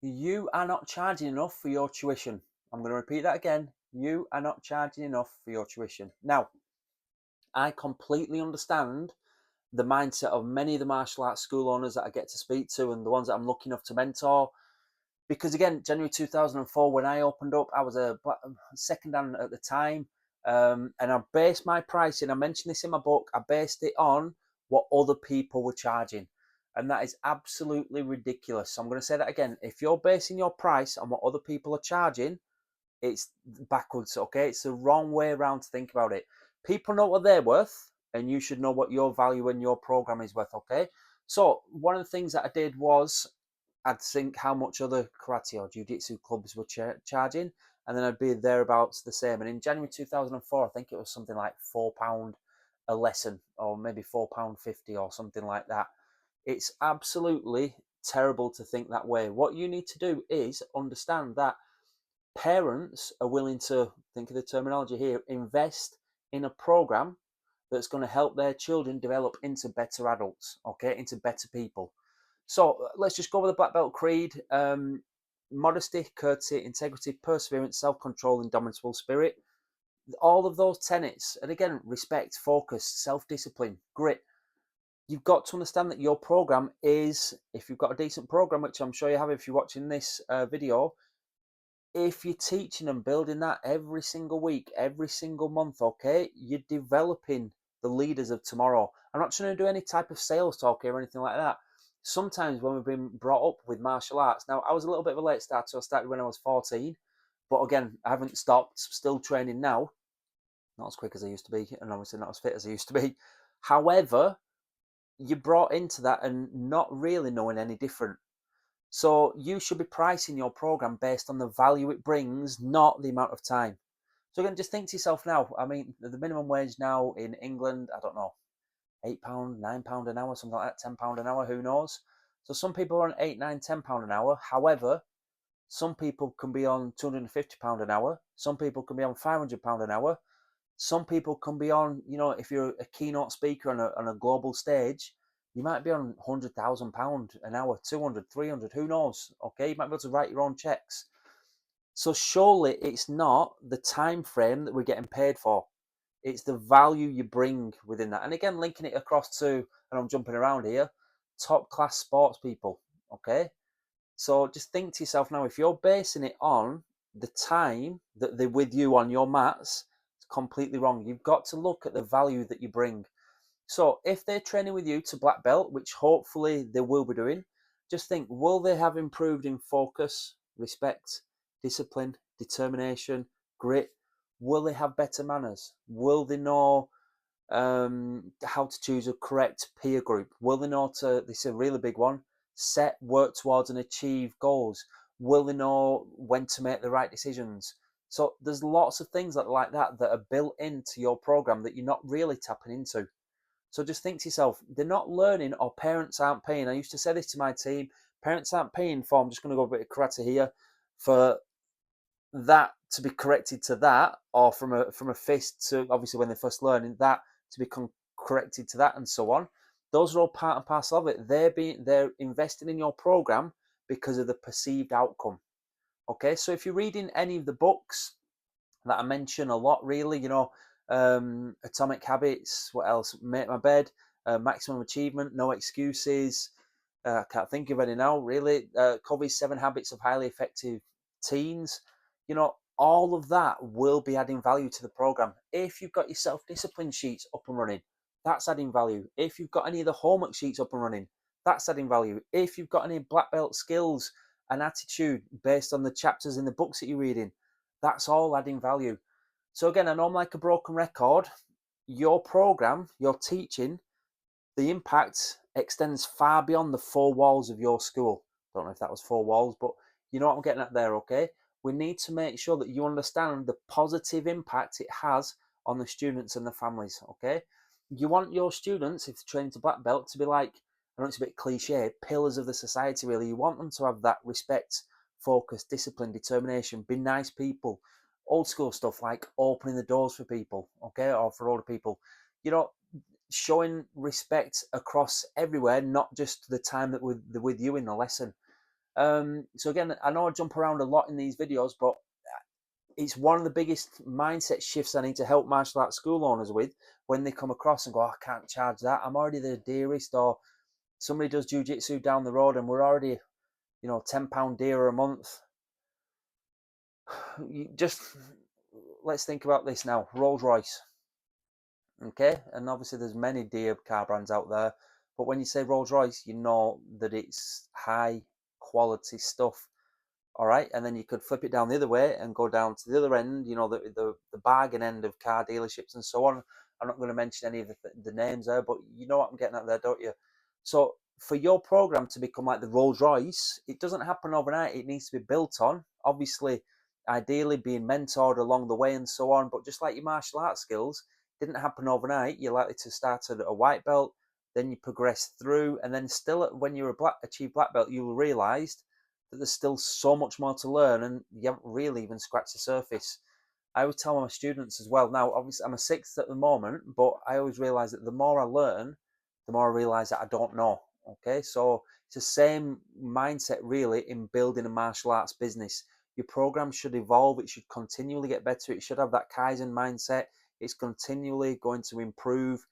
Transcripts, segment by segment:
You are not charging enough for your tuition. I'm going to repeat that again. You are not charging enough for your tuition. Now, I completely understand the mindset of many of the martial arts school owners that I get to speak to and the ones that I'm lucky enough to mentor. Because again, January 2004, when I opened up, I was a second dan at the time. And I based my pricing, I mentioned this in my book, I based it on what other people were charging. And that is absolutely ridiculous. So I'm going to say that again. If you're basing your price on what other people are charging, it's backwards, okay? It's the wrong way around to think about it. People know what they're worth, and you should know what your value and your program is worth, okay? So one of the things that I did was I'd think how much other karate or jiu-jitsu clubs were charging, and then I'd be thereabouts the same. And in January 2004, I think it was something like £4 a lesson, or maybe £4.50 or something like that. It's absolutely terrible to think that way. What you need to do is understand that parents are willing to, think of the terminology here, invest in a program that's going to help their children develop into better adults, okay, into better people. So let's just go over the Black Belt Creed. Modesty, courtesy, integrity, perseverance, self-control, indomitable spirit. All of those tenets, and again, respect, focus, self-discipline, grit. You've got to understand that your program is, if you've got a decent program, which I'm sure you have if you're watching this video, if you're teaching and building that every single week, every single month, okay, you're developing the leaders of tomorrow. I'm not trying to do any type of sales talk here or anything like that. Sometimes when we've been brought up with martial arts, now I was a little bit of a late starter, so I started when I was 14, but again, I haven't stopped, still training now, not as quick as I used to be, and obviously not as fit as I used to be. However, you're brought into that and not really knowing any different. So you should be pricing your program based on the value it brings, not the amount of time. So again, just think to yourself now. I mean, the minimum wage now in England, I don't know, £8, £9 an hour, something like that, £10 an hour, who knows? So some people are on £8, £9, £10 an hour. However, some people can be on £250 an hour. Some people can be on £500 an hour. Some people can be on, if you're a keynote speaker on a global stage, you might be on £100,000 an hour, 200, 300, who knows? Okay, you might be able to write your own checks. So surely it's not the time frame that we're getting paid for. It's the value you bring within that. And again, linking it across to, and I'm jumping around here, top class sports people. Okay. So just think to yourself now, if you're basing it on the time that they're with you on your mats, it's completely wrong. You've got to look at the value that you bring. So if they're training with you to black belt, which hopefully they will be doing, just think, will they have improved in focus, respect, discipline, determination, grit? Will they have better manners? Will they know how to choose a correct peer group? Will they know to, this is a really big one, set, work towards and achieve goals? Will they know when to make the right decisions? So there's lots of things like that that are built into your program that you're not really tapping into. So just think to yourself, they're not learning or parents aren't paying. I used to say this to my team, parents aren't paying for, I'm just going to go a bit of karate here, for that to be corrected to that, or from a fist to, obviously when they're first learning that, to become corrected to that, and so on. Those are all part and parcel of it. They're investing in your program because of the perceived outcome. Okay, so if you're reading any of the books that I mention a lot, really, Atomic Habits, what else? Make My Bed, Maximum Achievement, No Excuses. I can't think of any now, really. Covey's 7 Habits of Highly Effective Teens. All of that will be adding value to the program. If you've got your self-discipline sheets up and running, that's adding value. If you've got any of the homework sheets up and running, that's adding value. If you've got any black belt skills and attitude based on the chapters in the books that you're reading, that's all adding value. So again, I know I'm like a broken record. Your program, your teaching, the impact extends far beyond the 4 walls of your school. Don't know if that was 4 walls, but you know what I'm getting at there, okay? We need to make sure that you understand the positive impact it has on the students and the families, okay? You want your students, if they're training to black belt, to be like, I know it's a bit cliche, pillars of the society, really. You want them to have that respect, focus, discipline, determination, be nice people. Old school stuff like opening the doors for people, okay, or for older people. You know, showing respect across everywhere, not just the time that they're with you in the lesson. So again, I know I jump around a lot in these videos, but it's one of the biggest mindset shifts I need to help martial arts school owners with when they come across and go, I can't charge that. I'm already the dearest. Or somebody does jiu-jitsu down the road and we're already, £10 dearer a month. Just let's think about this now. Rolls Royce. Okay, and obviously there's many dear car brands out there, but when you say Rolls Royce, you know that it's high quality stuff. All right, and then you could flip it down the other way and go down to the other end, the bargain end of car dealerships and so on. I'm not going to mention any of the names there, but you know what I'm getting at there, don't you? So for your program to become like the Rolls Royce, it doesn't happen overnight. It needs to be built on, obviously, ideally being mentored along the way and so on. But just like your martial arts skills, didn't happen overnight. You're likely to start at a white belt, then you progress through, and then still when you're achieve black belt, you will realize that there's still so much more to learn and you haven't really even scratched the surface. I always tell my students as well. Now, obviously, I'm a sixth at the moment, but I always realize that the more I learn, the more I realize that I don't know. Okay, so it's the same mindset really in building a martial arts business. Your program should evolve, it should continually get better, it should have that Kaizen mindset, it's continually going to improve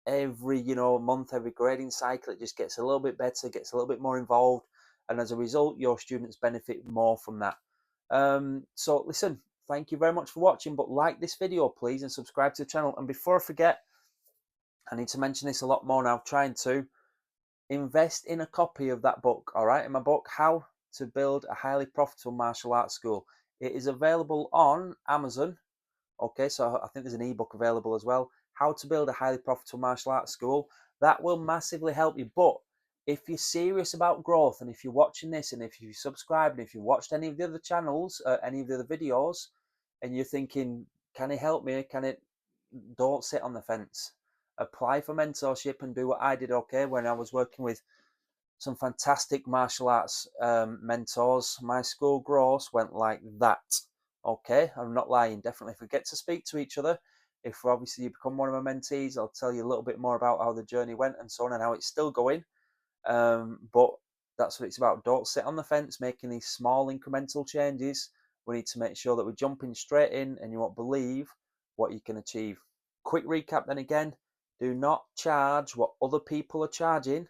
every month, every grading cycle. It just gets a little bit better, gets a little bit more involved, and as a result your students benefit more from that. So listen, thank you very much for watching, but like this video please and subscribe to the channel. And before I forget, I need to mention this a lot more now, trying to invest in a copy of that book. All right, in my book, How to Build a Highly Profitable Martial Arts School. It is available on Amazon. Okay, so I think there's an ebook available as well. How to Build a Highly Profitable Martial Arts School. That will massively help you. But if you're serious about growth, and if you're watching this, and if you subscribed, and if you watched any of the other channels, any of the other videos, and you're thinking, can it help me? Can it? Don't sit on the fence. Apply for mentorship and do what I did. Okay, when I was working with some fantastic martial arts mentors, my school gross went like that. Okay, I'm not lying. Definitely, if we get to speak to each other, if obviously you become one of my mentees, I'll tell you a little bit more about how the journey went and so on, and how it's still going. But that's what it's about. Don't sit on the fence making these small incremental changes. We need to make sure that we're jumping straight in, and you won't believe what you can achieve. Quick recap then again. Do not charge what other people are charging.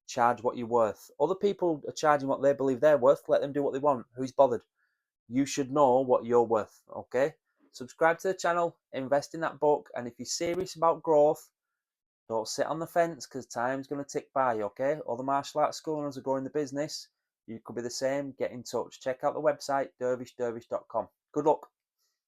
Charge what you're worth. Other people are charging what they believe they're worth. Let them do what they want. Who's bothered? You should know what you're worth. Okay? Subscribe to the channel. Invest in that book. And if you're serious about growth, don't sit on the fence, because time's going to tick by. Okay? All the martial arts school owners are growing the business. You could be the same. Get in touch. Check out the website, dervishdervish.com. Good luck.